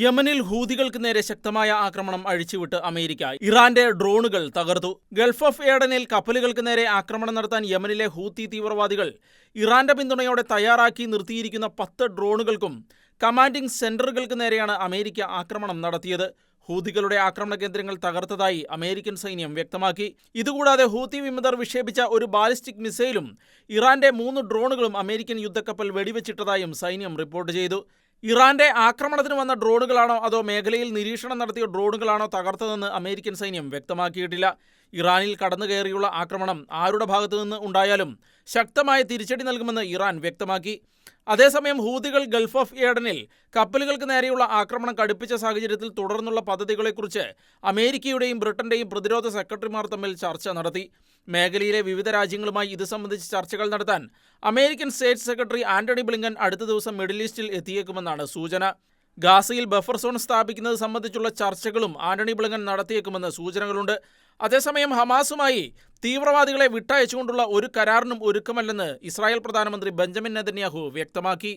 യമനിൽ ഹൂതികൾക്ക് നേരെ ശക്തമായ ആക്രമണം അഴിച്ചുവിട്ട് അമേരിക്ക. ഇറാന്റെ ഡ്രോണുകൾ തകർത്തു. ഗൾഫ് ഓഫ് ഏഡനിൽ കപ്പലുകൾക്ക് നേരെ ആക്രമണം നടത്താൻ യമനിലെ ഹൂത്തി തീവ്രവാദികൾ ഇറാന്റെ പിന്തുണയോടെ തയ്യാറാക്കി നിർത്തിയിരിക്കുന്ന 10 ഡ്രോണുകൾക്കും കമാൻഡിംഗ് സെന്ററുകൾക്ക് നേരെയാണ് അമേരിക്ക ആക്രമണം നടത്തിയത്. ഹൂതികളുടെ ആക്രമണ കേന്ദ്രങ്ങൾ തകർത്തതായി അമേരിക്കൻ സൈന്യം വ്യക്തമാക്കി. ഇതുകൂടാതെ ഹൂത്തി വിമതർ വിക്ഷേപിച്ച ഒരു ബാലിസ്റ്റിക് മിസൈലും ഇറാന്റെ 3 ഡ്രോണുകളും അമേരിക്കൻ യുദ്ധക്കപ്പൽ വെടിവെച്ചിട്ടതായും സൈന്യം റിപ്പോർട്ട് ചെയ്തു. ഇറാന്റെ ആക്രമണത്തിന് വന്ന ഡ്രോണുകളാണോ അതോ മേഖലയിൽ നിരീക്ഷണം നടത്തിയ ഡ്രോണുകളാണോ തകർത്തതെന്ന് അമേരിക്കൻ സൈന്യം വ്യക്തമാക്കിയിട്ടില്ല. ഇറാനിൽ കടന്നുകയറിയുള്ള ആക്രമണം ആരുടെ ഭാഗത്തു നിന്ന് ഉണ്ടായാലും ശക്തമായ തിരിച്ചടി നൽകുമെന്ന് ഇറാൻ വ്യക്തമാക്കി. അതേസമയം ഹൂതികൾ ഗൾഫ് ഓഫ് ഏഡനിൽ കപ്പലുകൾക്ക് നേരെയുള്ള ആക്രമണം കടുപ്പിച്ച സാഹചര്യത്തിൽ തുടർന്നുള്ള പദ്ധതികളെക്കുറിച്ച് അമേരിക്കയുടെയും ബ്രിട്ടന്റെയും പ്രതിരോധ സെക്രട്ടറിമാർ തമ്മിൽ ചർച്ച നടത്തി. മേഖലയിലെ വിവിധ രാജ്യങ്ങളുമായി ഇത് സംബന്ധിച്ച് ചർച്ചകൾ നടത്താൻ American state secretary Antony Blinken അടുത്ത ദിവസം മിഡിൽ ഈസ്റ്റിൽ എത്തിയേക്കുമെന്നാണ് സൂചന. ഗാസയിൽ ബഫർ സോൺ സ്ഥാപിക്കുന്നത് സംബന്ധിച്ചുള്ള ചർച്ചകളും ആന്റണി ബ്ലിങ്കൻ നടത്തിയേക്കുമെന്ന് സൂചനകളുണ്ട്. അതേസമയം ഹമാസുമായി തീവ്രവാദികളെ വിട്ടയച്ചുകൊണ്ടുള്ള ഒരു കരാറിനും ഒരുക്കമല്ലെന്ന് ഇസ്രായേൽ പ്രധാനമന്ത്രി ബെഞ്ചമിൻ നെതന്യാഹു വ്യക്തമാക്കി.